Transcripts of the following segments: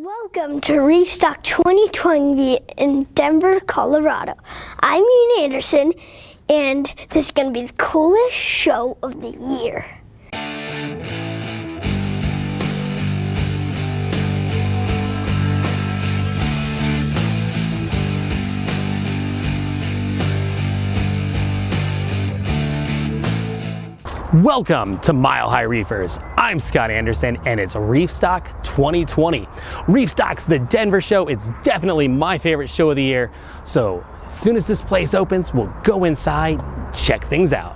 Welcome to ReefStock 2020 in Denver, Colorado. I'm Ian Anderson, and this is going to be the coolest show of the year. Welcome to Mile High Reefers. I'm Scott Anderson and it's ReefStock 2020. ReefStock's the Denver show. It's definitely my favorite show of the year. So as soon as this place opens, we'll go inside, check things out.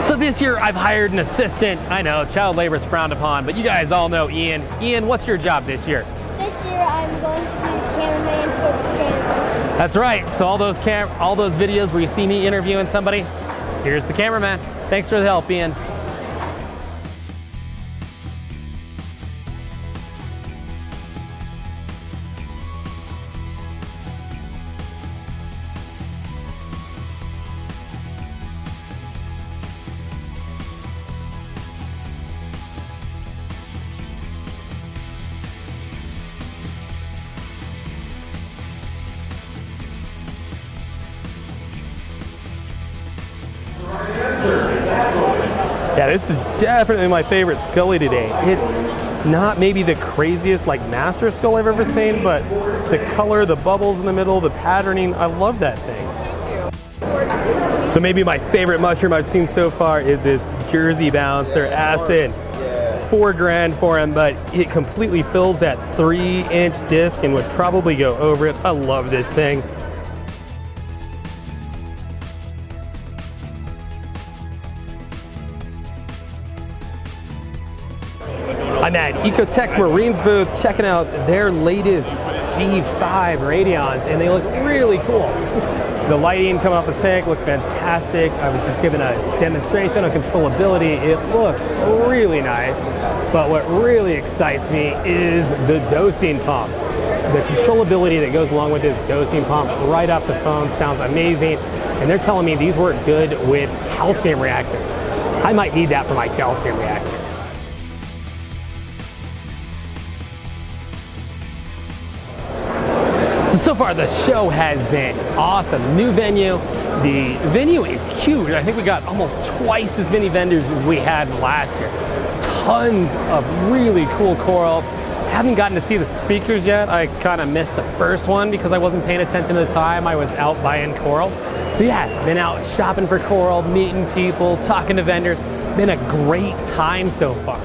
So this year I've hired an assistant. I know, child labor is frowned upon, but you guys all know Ian. Ian, what's your job this year? This year I'm going to be the cameraman for the channel. That's right. So all those videos where you see me interviewing somebody, here's the cameraman. Thanks for the help, Ian. Yeah, this is definitely my favorite scully today. It's not maybe the craziest like master skull I've ever seen, but the color, the bubbles in the middle, the patterning, I love that thing. So maybe my favorite mushroom I've seen so far is this Jersey Bounce. They're acid. $4 grand for him, but it completely fills that 3-inch disc and would probably go over it. I love this thing. I'm at Ecotech Marine's booth checking out their latest G5 Radions, and they look really cool. The lighting coming off the tank looks fantastic. I was just given a demonstration on controllability. It looks really nice, but what really excites me is the dosing pump. The controllability that goes along with this dosing pump right off the phone sounds amazing, and they're telling me these work good with calcium reactors. I might need that for my calcium reactor. So far the show has been awesome. New venue. The venue is huge. I think we got almost twice as many vendors as we had last year. Tons of really cool coral. Haven't gotten to see the speakers yet. I kind of missed the first one because I wasn't paying attention at the time. I was out buying coral. So yeah, been out shopping for coral, meeting people, talking to vendors. Been a great time so far.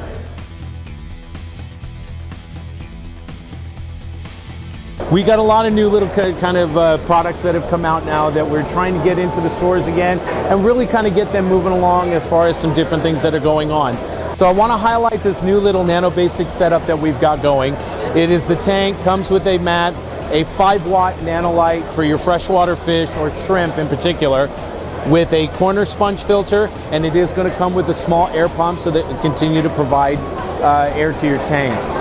We got a lot of new little kind of products that have come out now that we're trying to get into the stores again and really kind of get them moving along as far as some different things that are going on. So I want to highlight this new little Nano Basic setup that we've got going. It is the tank, comes with a mat, a 5-watt nanolight for your freshwater fish or shrimp in particular, with a corner sponge filter, and it is going to come with a small air pump so that it can continue to provide air to your tank.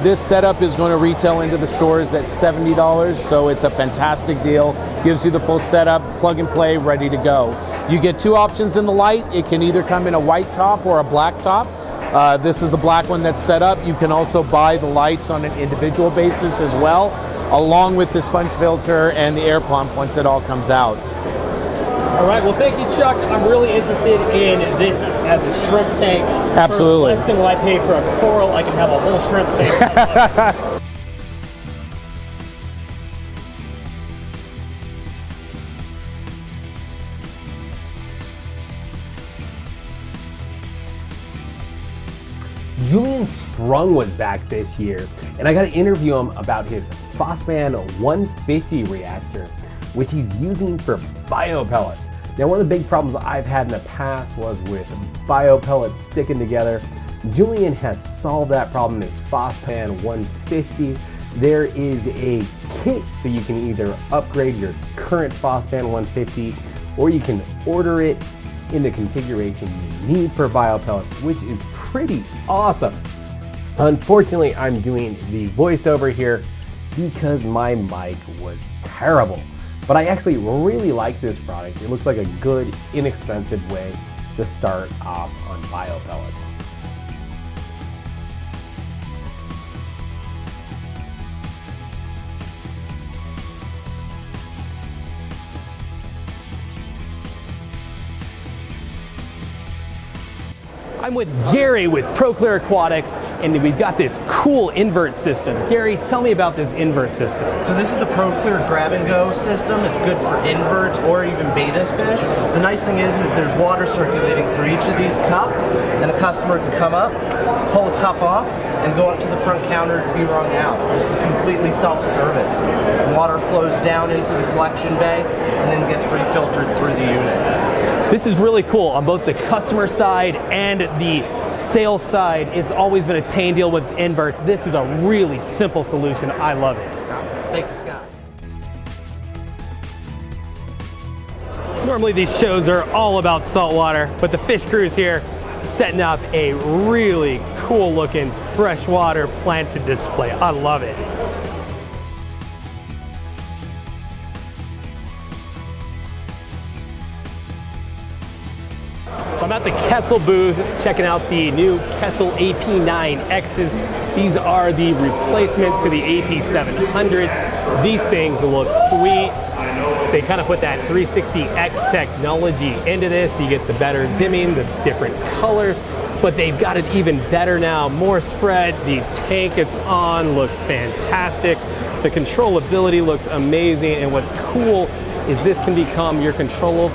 This setup is going to retail into the stores at $70, so it's a fantastic deal. Gives you the full setup, plug and play, ready to go. You get 2 options in the light. It can either come in a white top or a black top. This is the black one that's set up. You can also buy the lights on an individual basis as well, along with the sponge filter and the air pump once it all comes out. All right, well, thank you, Chuck. I'm really interested in this as a shrimp tank. Absolutely. For less than what I pay for a coral, I can have a whole shrimp tank. Julian Sprung was back this year, and I got to interview him about his Phospan 150 reactor, which he's using for biopellets. Now, one of the big problems I've had in the past was with biopellets sticking together. Julian has solved that problem in his Phospan 150. There is a kit, so you can either upgrade your current Phospan 150 or you can order it in the configuration you need for biopellets, which is pretty awesome. Unfortunately, I'm doing the voiceover here because my mic was terrible. But I actually really like this product. It looks like a good, inexpensive way to start off on biopellets. I'm with Gary with ProClear Aquatics, and we've got this cool invert system. Gary, tell me about this invert system. So this is the ProClear grab and go system. It's good for inverts or even betta fish. The nice thing is there's water circulating through each of these cups, and a customer can come up, pull a cup off, and go up to the front counter to be wrung out. This is completely self-service. Water flows down into the collection bay and then gets refiltered through the unit. This is really cool on both the customer side and the sales side. It's always been a pain deal with inverts. This is a really simple solution. I love it. Thank you, Scott. Normally these shows are all about saltwater, but the fish crew's here setting up a really cool looking freshwater planted display. I love it. So I'm at the Kessil booth checking out the new Kessil AP9Xs. These are the replacement to the AP700s. These things look sweet. They kind of put that 360X technology into this. So you get the better dimming, the different colors, but they've got it even better now. More spread, the tank it's on looks fantastic. The controllability looks amazing, and what's cool is this can become your controller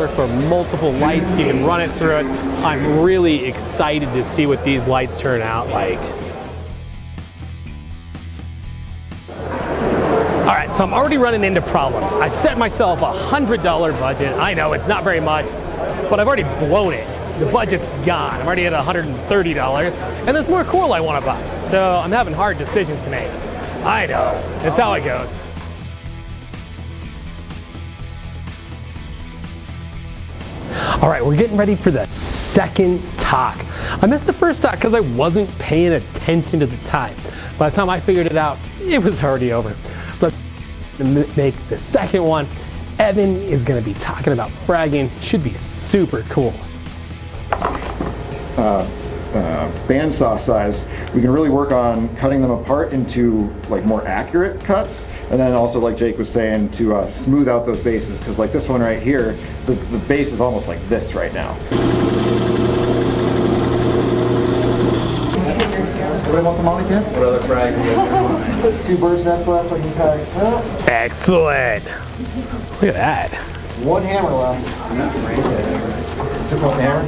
for multiple lights. You can run it through it. I'm really excited to see what these lights turn out like. All right, so I'm already running into problems. I set myself a $100 budget. I know it's not very much, but I've already blown it. The budget's gone. I'm already at $130, and there's more coral I want to buy. So I'm having hard decisions to make. I know, that's how it goes. All right, we're getting ready for the second talk. I missed the first talk because I wasn't paying attention to the time. By the time I figured it out, it was already over. So to make the second one, Evan is going to be talking about fragging. Should be super cool. Bandsaw size, we can really work on cutting them apart into like more accurate cuts, and then also, like Jake was saying, to smooth out those bases, because like this one right here, the base is almost like this right now. Everybody want some molly kit? What other frags do you have? 2 birds nest left, I can tag. Excellent. Look at that. 1 hammer left. Took one hammer.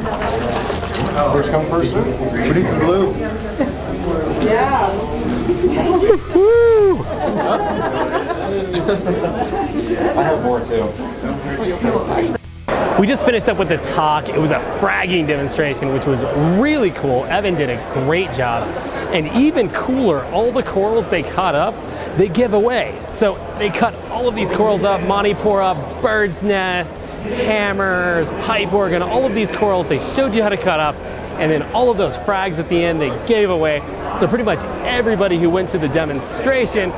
First come, first serve. We need some glue. Yeah. I have more too. We just finished up with the talk. It was a fragging demonstration, which was really cool. Evan did a great job. And even cooler, all the corals they cut up, they give away. So they cut all of these corals up, Monipora, bird's nest, hammers, pipe organ, all of these corals they showed you how to cut up, and then all of those frags at the end they gave away. So pretty much everybody who went to the demonstration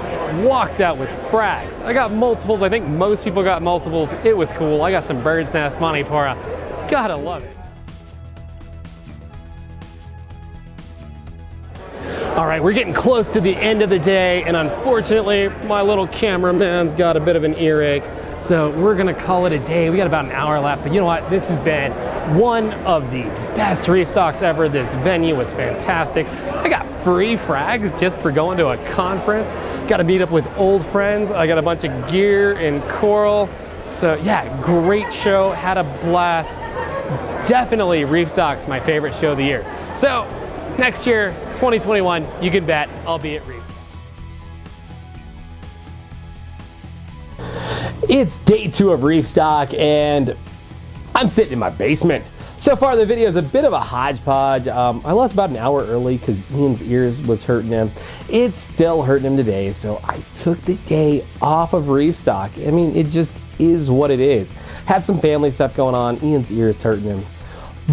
walked out with frags. I got multiples. I think most people got multiples. It was cool. I got some bird's nest, Monipora. Gotta love it. All right, we're getting close to the end of the day, and unfortunately, my little cameraman's got a bit of an earache, so we're gonna call it a day. We got about an hour left, but you know what? This has been one of the best ReefStocks ever. This venue was fantastic. I got free frags just for going to a conference. Got to meet up with old friends. I got a bunch of gear and coral. So yeah, great show, had a blast. Definitely ReefStock's my favorite show of the year. So next year, 2021, you can bet I'll be at Reef. It's day 2 of ReefStock and I'm sitting in my basement. So far the video is a bit of a hodgepodge. I left about an hour early because Ian's ears was hurting him. It's still hurting him today, so I took the day off of ReefStock. I mean, it just is what it is. Had some family stuff going on, Ian's ears hurting him.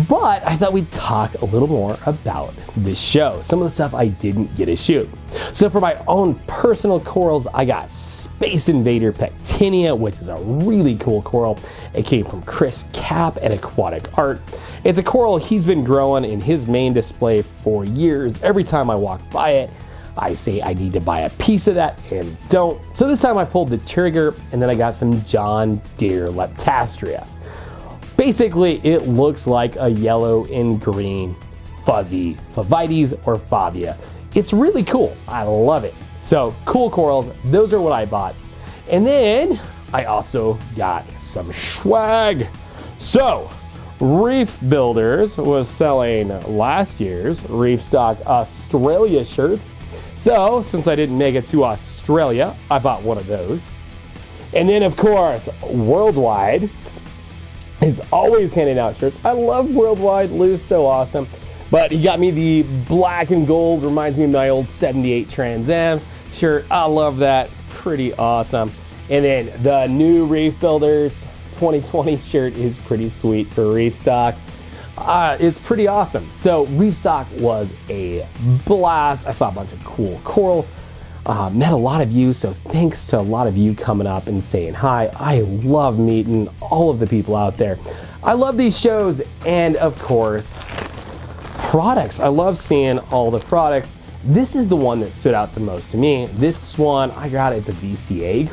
But I thought we'd talk a little more about this show, some of the stuff I didn't get to shoot. So for my own personal corals, I got Space Invader Pectinia, which is a really cool coral. It came from Chris Cap at Aquatic Art. It's a coral he's been growing in his main display for years. Every time I walk by it, I say I need to buy a piece of that and don't. So this time I pulled the trigger and then I got some John Deere Leptastria. Basically, it looks like a yellow and green fuzzy Favites or Favia. It's really cool. I love it. So cool corals, those are what I bought. And then I also got some swag. So Reef Builders was selling last year's ReefStock Australia shirts. So since I didn't make it to Australia, I bought one of those. And then of course, Worldwide is always handing out shirts. I love Worldwide. Lou's so awesome. But he got me the black and gold, reminds me of my old 78 Trans Am shirt. I love that. Pretty awesome. And then the new Reef Builders 2020 shirt is pretty sweet for ReefStock. It's pretty awesome. So ReefStock was a blast. I saw a bunch of cool corals. Met a lot of you, so thanks to a lot of you coming up and saying hi. I love meeting all of the people out there. I love these shows, and of course, products. I love seeing all the products. This is the one that stood out the most to me. This one I got at the VCA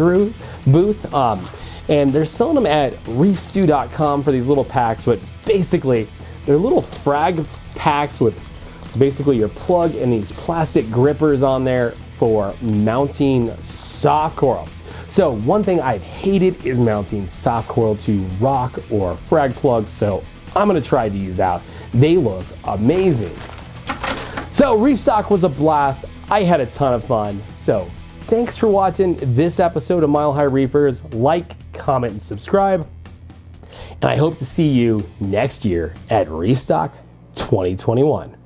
booth, and they're selling them at reefstew.com for these little packs, but basically, they're little Frag packs with basically your plug and these plastic grippers on there for mounting soft coral. So one thing I've hated is mounting soft coral to rock or frag plugs, so I'm gonna try these out. They look amazing. So ReefStock was a blast. I had a ton of fun. So thanks for watching this episode of Mile High Reefers. Like, comment, and subscribe. And I hope to see you next year at ReefStock 2021.